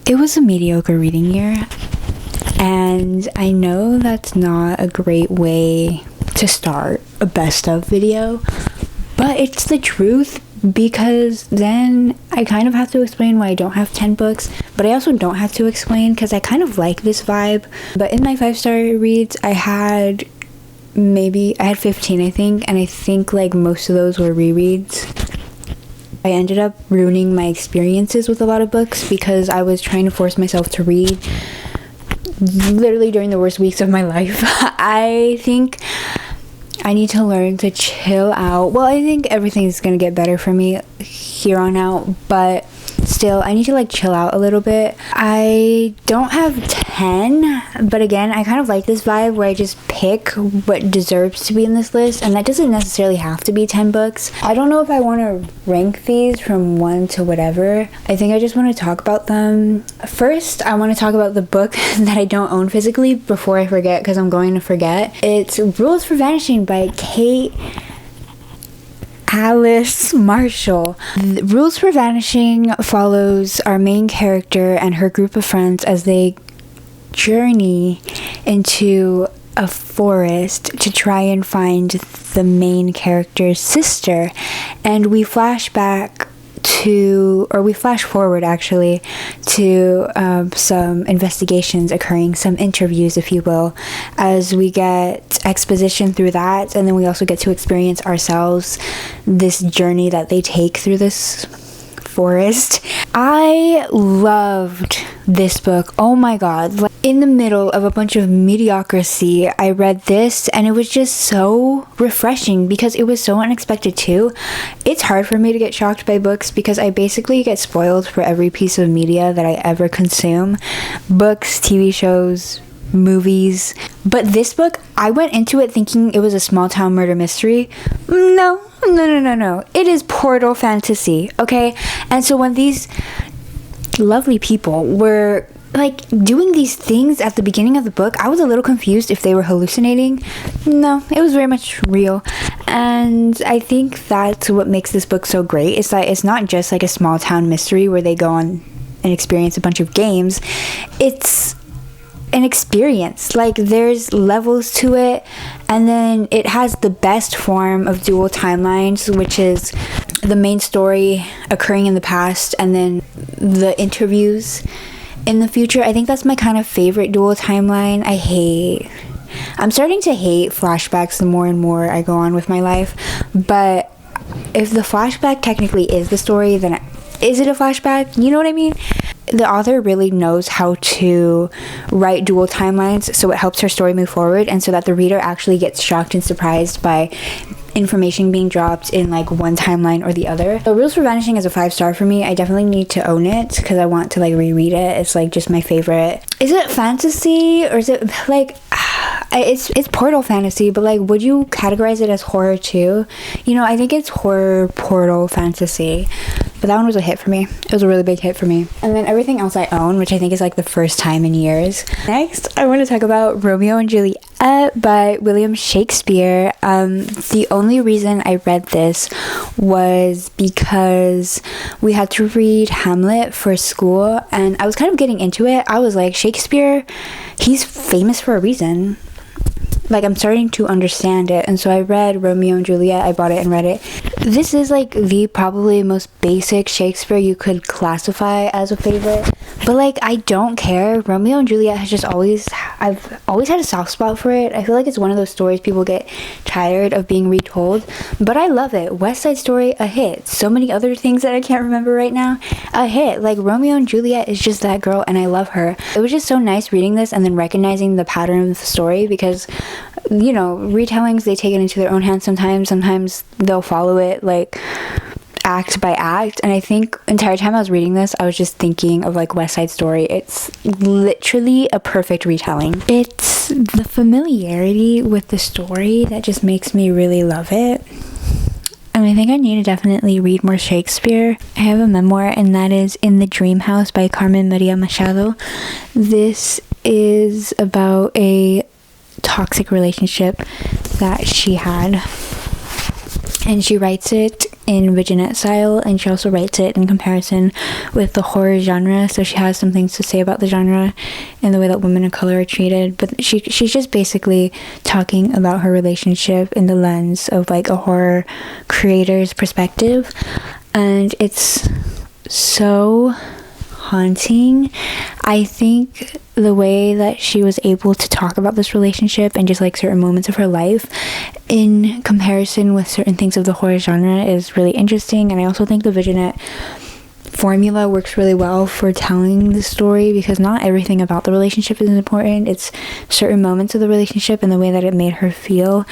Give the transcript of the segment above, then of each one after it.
It was a mediocre reading year, and I know that's not a great way to start a best of video, but it's the truth, because then I kind of have to explain why I don't have 10 books, but I also don't have to explain because I kind of like this vibe. But in my 5-star reads, I had 15, I think, and I think like most of those were rereads. I ended up ruining my experiences with a lot of books because I was trying to force myself to read literally during the worst weeks of my life. I think I need to learn to chill out. Well, I think everything's gonna get better for me here on out, but still, I need to like chill out a little bit. I don't have 10, but again, I kind of like this vibe where I just pick what deserves to be in this list, and that doesn't necessarily have to be 10 books. I don't know if I want to rank these from 1 to whatever. I think I just want to talk about them. First, I want to talk about the book that I don't own physically before I forget, because I'm going to forget. It's Rules for Vanishing by Kate Alice Marshall. Rules for Vanishing follows our main character and her group of friends as they journey into a forest to try and find the main character's sister. And we flash forward actually to some investigations occurring, some interviews, if you will, as we get exposition through that, and then we also get to experience ourselves this journey that they take through this forest. I loved this book. Oh my god. Like, in the middle of a bunch of mediocrity, I read this and it was just so refreshing because it was so unexpected too. It's hard for me to get shocked by books because I basically get spoiled for every piece of media that I ever consume. Books, TV shows, movies. But this book, I went into it thinking it was a small town murder mystery. No. It is portal fantasy, okay? And so when these lovely people were like doing these things at the beginning of the book, I was a little confused if they were hallucinating. No, it was very much real. And I think that's what makes this book so great. It's that it's not just like a small town mystery where they go on and experience a bunch of games. It's an experience. Like, there's levels to it, and then it has the best form of dual timelines, which is the main story occurring in the past and then the interviews in the future. I think that's my kind of favorite dual timeline. I'm starting to hate flashbacks the more and more I go on with my life, but if the flashback technically is the story, then is it a flashback? You know what I mean? The author really knows how to write dual timelines so it helps her story move forward, and so that the reader actually gets shocked and surprised by information being dropped in like one timeline or the other. So Rules for Vanishing is a 5-star for me. I definitely need to own it because I want to like reread it. It's like just my favorite. Is it fantasy or is it like it's portal fantasy, but like would you categorize it as horror too? You know, I think it's horror portal fantasy. But that one was a hit for me. It was a really big hit for me. And then everything else I own, which I think is like the first time in years. Next, I want to talk about Romeo and Juliet by William Shakespeare. The only reason I read this was because we had to read Hamlet for school, and I was kind of getting into it. I was like, Shakespeare, he's famous for a reason. Like, I'm starting to understand it. And so I read Romeo and Juliet. I bought it and read it. This is like the probably most basic Shakespeare you could classify as a favorite. But like, I don't care. Romeo and Juliet has just I've always had a soft spot for it. I feel like it's one of those stories people get tired of being retold. But I love it. West Side Story, a hit. So many other things that I can't remember right now, a hit. Like, Romeo and Juliet is just that girl, and I love her. It was just so nice reading this and then recognizing the pattern of the story, because you know, retellings, they take it into their own hands sometimes they'll follow it like act by act, and I think entire time I was reading this I was just thinking of like West Side Story. It's literally a perfect retelling. It's the familiarity with the story that just makes me really love it. And I think I need to definitely read more Shakespeare. I have a memoir, and that is In the Dream House by Carmen Maria Machado. This is about a toxic relationship that she had, and she writes it in Virginia style, and she also writes it in comparison with the horror genre, so she has some things to say about the genre and the way that women of color are treated. But she's just basically talking about her relationship in the lens of like a horror creator's perspective, and it's so haunting. I think the way that she was able to talk about this relationship and just like certain moments of her life in comparison with certain things of the horror genre is really interesting. And I also think the Visionette formula works really well for telling the story, because not everything about the relationship is important. It's certain moments of the relationship and the way that it made her feel.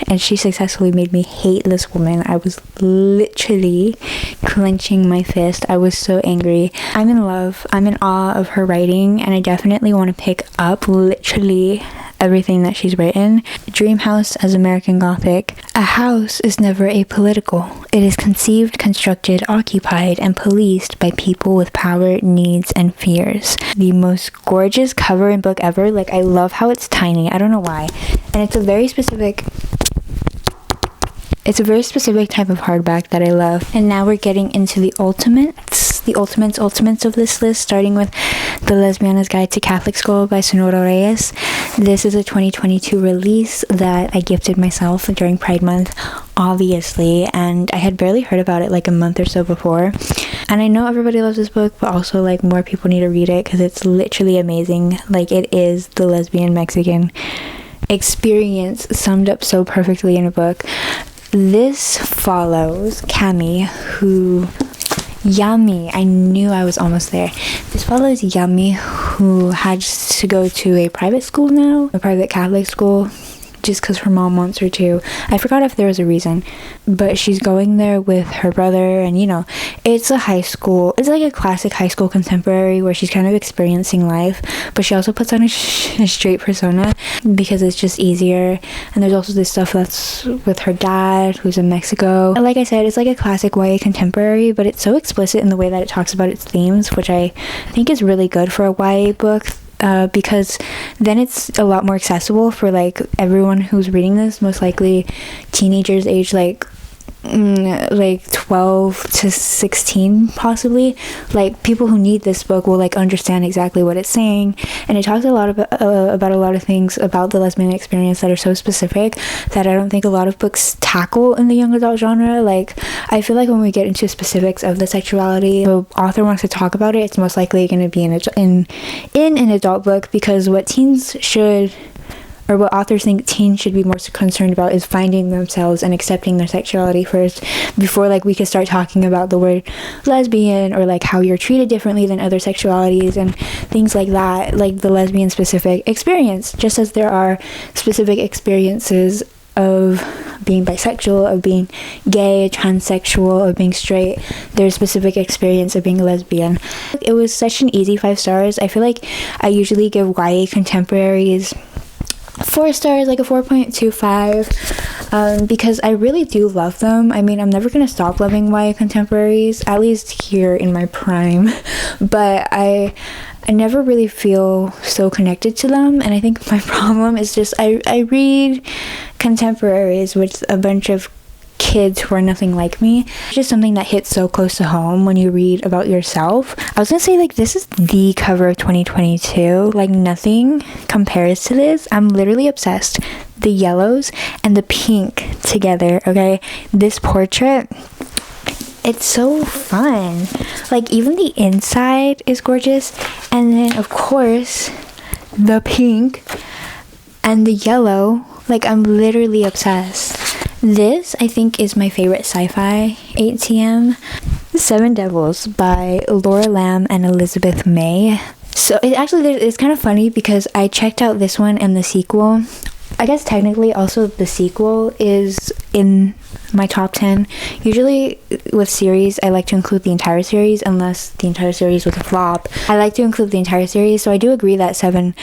And she successfully made me hate this woman. I was literally clenching my fist. I was so angry. I'm in love. I'm in awe of her writing, and I definitely want to pick up literally everything that she's written. Dream house as American Gothic. A house is never apolitical. It is conceived, constructed, occupied, and policed by people with power, needs, and fears. The most gorgeous cover and book ever. Like, I love how it's tiny. I don't know why. And it's a very specific type of hardback that I love. And now we're getting into the ultimates of this list, starting with The Lesbiana's Guide to Catholic School by Sonora Reyes. This is a 2022 release that I gifted myself during Pride Month, obviously, and I had barely heard about it like a month or so before. And I know everybody loves this book, but also like more people need to read it because it's literally amazing. Like, it is the lesbian Mexican experience summed up so perfectly in a book. This follows Cami, Yummy, I knew I was almost there. This follows Yummy, who had to go to a private school now, a private Catholic school, just because her mom wants her to. I forgot if there was a reason, but she's going there with her brother, and you know, it's a high school. It's like a classic high school contemporary where she's kind of experiencing life, but she also puts on a straight persona because it's just easier. And there's also this stuff that's with her dad, who's in Mexico. And like I said, it's like a classic YA contemporary, but it's so explicit in the way that it talks about its themes, which I think is really good for a YA book. Because then it's a lot more accessible for like everyone who's reading this, most likely teenagers age like 12 to 16 possibly. Like, people who need this book will like understand exactly what it's saying, and it talks a lot about a lot of things about the lesbian experience that are so specific that I don't think a lot of books tackle in the young adult genre. Like, I feel like when we get into specifics of the sexuality, the author wants to talk about it, it's most likely going to be in an adult book, because what teens should, or what authors think teens should be more concerned about, is finding themselves and accepting their sexuality first, before like we could start talking about the word lesbian, or like how you're treated differently than other sexualities and things like that, like the lesbian specific experience. Just as there are specific experiences of being bisexual, of being gay, transsexual, of being straight, there's specific experience of being a lesbian. It was such an easy 5 stars. I feel like I usually give YA contemporaries 4 stars, like a 4.25, because I really do love them. I mean, I'm never gonna stop loving YA contemporaries, at least here in my prime, but I never really feel so connected to them. And I think my problem is just I read contemporaries with a bunch of kids who are nothing like me. It's just something that hits so close to home when you read about yourself. I was gonna say, like, this is the cover of 2022. Like, nothing compares to this. I'm literally obsessed. The yellows and the pink together, okay? This portrait, it's so fun. Like, even the inside is gorgeous. And then, of course, the pink and the yellow. Like, I'm literally obsessed. This, I think, is my favorite sci-fi 8TM. Seven Devils by Laura Lamb and Elizabeth May. So it's kind of funny because I checked out this one and the sequel. I guess technically also the sequel is in my top 10. Usually with series, I like to include the entire series unless the entire series was a flop. I like to include the entire series, so I do agree that Seven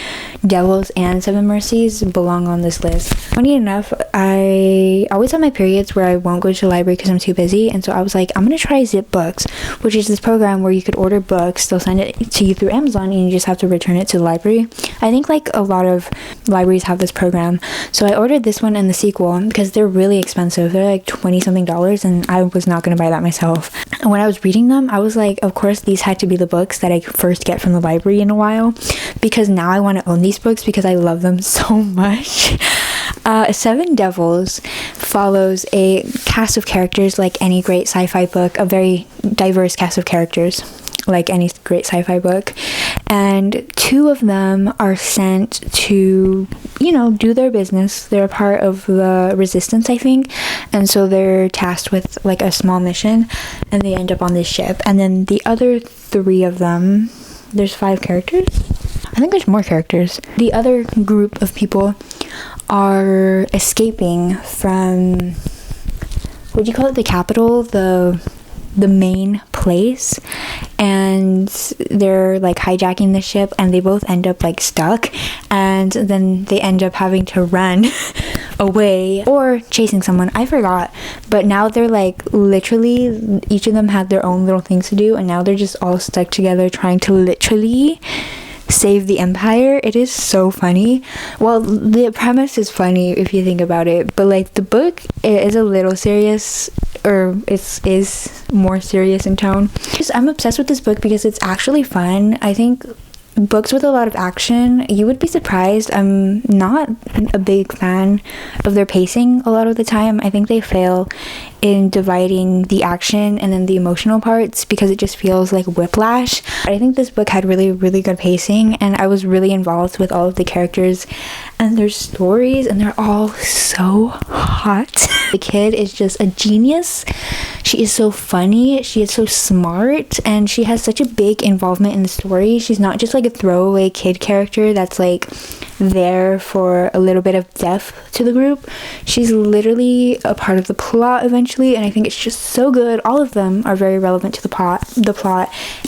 Devils and Seven Mercies belong on this list. Funny enough, I always have my periods where I won't go to the library because I'm too busy, and so I was like, I'm gonna try Zip Books, which is this program where you could order books, they'll send it to you through Amazon, and you just have to return it to the library. I think like a lot of libraries have this program. So I ordered this one and the sequel because they're really expensive. They're like $20 something, and I was not going to buy that myself. And when I was reading them, I was like, of course these had to be the books that I first get from the library in a while, because now I want to own these books because I love them so much. Seven Devils follows a cast of characters like any great sci-fi book, a very diverse cast of characters like any great sci-fi book, and two of them are sent to, do their business. They're a part of the resistance, I think, and so they're tasked with like a small mission, and they end up on this ship. And then the other three of them, there's 5 characters, I think there's more characters. The other group of people are escaping from, what do you call it, the capital, the main place, and they're like hijacking the ship, and they both end up like stuck, and then they end up having to run away or chasing someone, I forgot. But now they're like, literally each of them had their own little things to do, and now they're just all stuck together trying to literally save the empire. It is so funny. Well, the premise is funny if you think about it, but like the book, it is a little serious, or it is more serious in tone. I'm obsessed with this book because it's actually fun. I think books with a lot of action, you would be surprised. I'm not a big fan of their pacing a lot of the time. I think they fail in dividing the action and then the emotional parts because it just feels like whiplash. I think this book had really, really good pacing, and I was really involved with all of the characters and their stories, and they're all so hot. The kid is just a genius. She is so funny, she is so smart, and she has such a big involvement in the story. She's not just like a throwaway kid character that's like there for a little bit of depth to the group. She's literally a part of the plot eventually, and I think it's just so good. All of them are very relevant to the plot,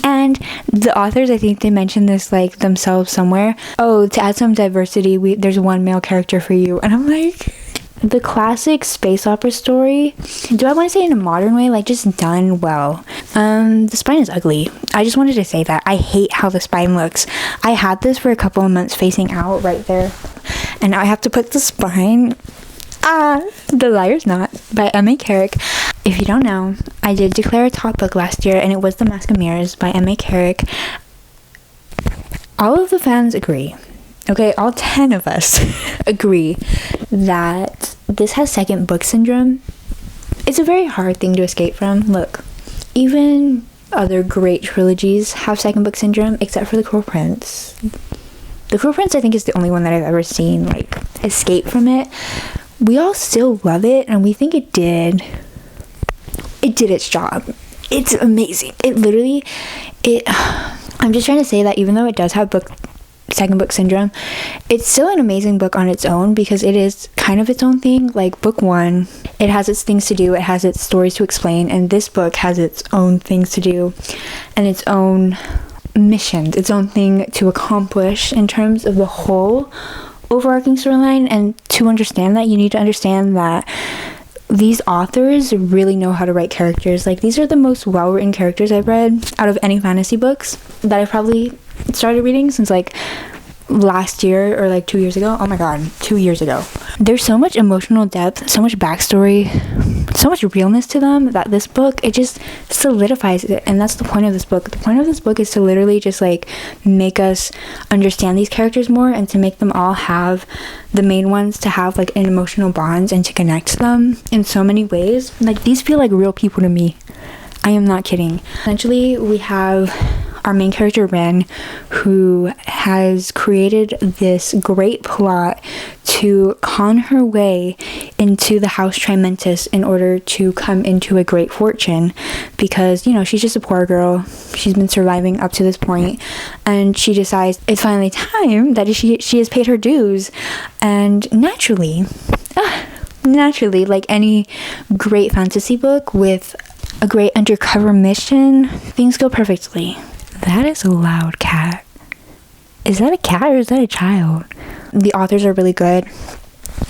and the authors, I think they mentioned this like themselves somewhere. Oh, to add some diversity, there's one male character for you, and I'm like, the classic space opera story. Do I want to say in a modern way? Like, just done well. The spine is ugly. I just wanted to say that. I hate how the spine looks. I had this for a couple of months facing out right there, and now I have to put the spine. The Liar's Knot by M.A. Carrick. If you don't know, I did declare a top book last year, and it was The Mask of Mirrors by M.A. Carrick. All of the fans agree. Okay, all 10 of us agree that this has second book syndrome. It's a very hard thing to escape from. Look, even other great trilogies have second book syndrome, except for The Cruel Prince. The Cruel Prince, I think, is the only one that I've ever seen, like, escape from it. We all still love it, and we think it did its job. It's amazing. I'm just trying to say that even though it does have second book syndrome, it's still an amazing book on its own because it is kind of its own thing. Like book 1, it has its things to do, it has its stories to explain, and this book has its own things to do and its own missions, its own thing to accomplish in terms of the whole overarching storyline. And to understand that, you need to understand that these authors really know how to write characters. Like, these are the most well-written characters I've read out of any fantasy books that I've probably started reading since like last year or like 2 years ago. Oh my god, 2 years ago. There's so much emotional depth, so much backstory, so much realness to them that this book, it just solidifies it. And that's the point of this book. The point of this book is to literally just like make us understand these characters more, and to make them all have, the main ones, to have like an emotional bond and to connect to them in so many ways. Like, these feel like real people to me. I am not kidding. Essentially, we have our main character, Ren, who has created this great plot to con her way into the House Trimentis in order to come into a great fortune, because, she's just a poor girl. She's been surviving up to this point, and she decides it's finally time that she has paid her dues. And naturally, like any great fantasy book with a great undercover mission, things go perfectly. That is a loud cat. Is that a cat or is that a child? The authors are really good,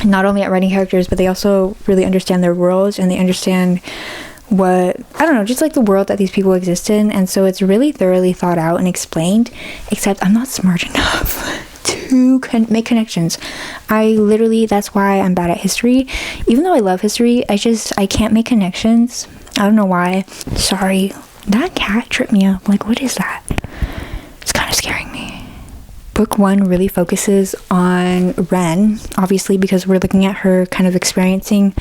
not only at writing characters, but they also really understand their worlds, and they understand just like the world that these people exist in. And so it's really thoroughly thought out and explained, except I'm not smart enough to to make connections. That's why I'm bad at history. Even though I love history, I can't make connections. I don't know why. Sorry, that cat tripped me up. Like, what is that? It's kind of scaring me. Book 1 really focuses on Ren, obviously, because we're looking at her kind of experiencing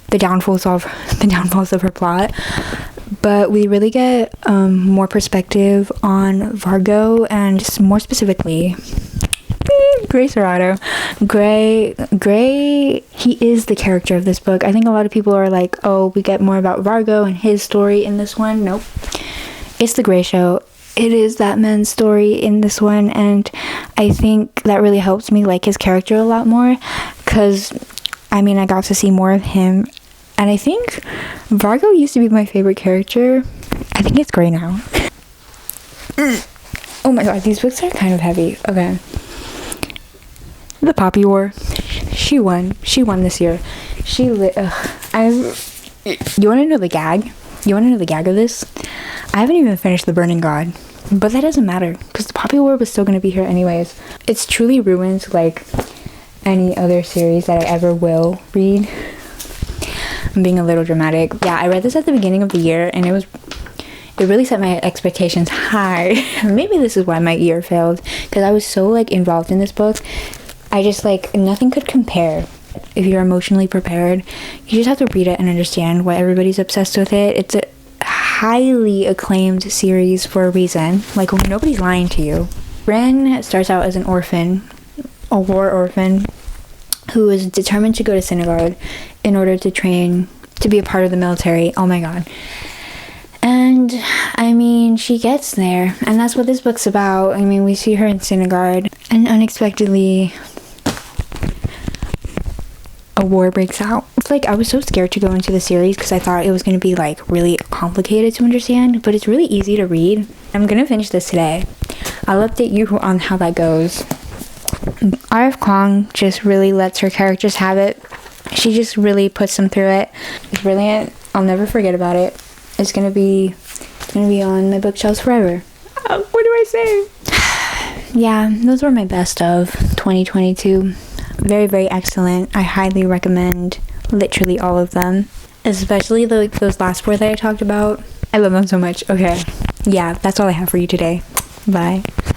the downfalls of her plot. But we really get more perspective on Vargo, and just more specifically, Gray Serrato. Gray, he is the character of this book. I think a lot of people are like, oh, we get more about Vargo and his story in this one. Nope. It's the Gray show. It is that man's story in this one, and I think that really helps me like his character a lot more, because, I mean, I got to see more of him, and I think Vargo used to be my favorite character. I think it's Gray now. Oh my god, these books are kind of heavy. Okay. The Poppy War. She won this year. You want to know the gag? You want to know the gag of this? I haven't even finished The Burning God, but that doesn't matter, because the Poppy War was still going to be here anyways. It's truly ruined, like, any other series that I ever will read. I'm being a little dramatic. Yeah, I read this at the beginning of the year, and it really set my expectations high. Maybe this is why my year failed, because I was so, like, involved in this book. I just, like, nothing could compare. If you're emotionally prepared, you just have to read it and understand why everybody's obsessed with it. It's a highly acclaimed series for a reason. Like, nobody's lying to you. Ren starts out as an orphan, a war orphan, who is determined to go to synagogue in order to train to be a part of the military. Oh my god. And, I mean, she gets there, and that's what this book's about. I mean, we see her in synagogue, and unexpectedly, a war breaks out. It's like, I was so scared to go into the series because I thought it was going to be like really complicated to understand, but it's really easy to read. I'm going to finish this today. I'll update you on how that goes. R.F. Kuang just really lets her characters have it. She just really puts them through it. It's brilliant. I'll never forget about it. It's going to be on my bookshelves forever. What do I say? Yeah, those were my best of 2022. Very, very excellent. I highly recommend literally all of them, especially those last 4 that I talked about. I love them so much. Okay, yeah, that's all I have for you today. Bye.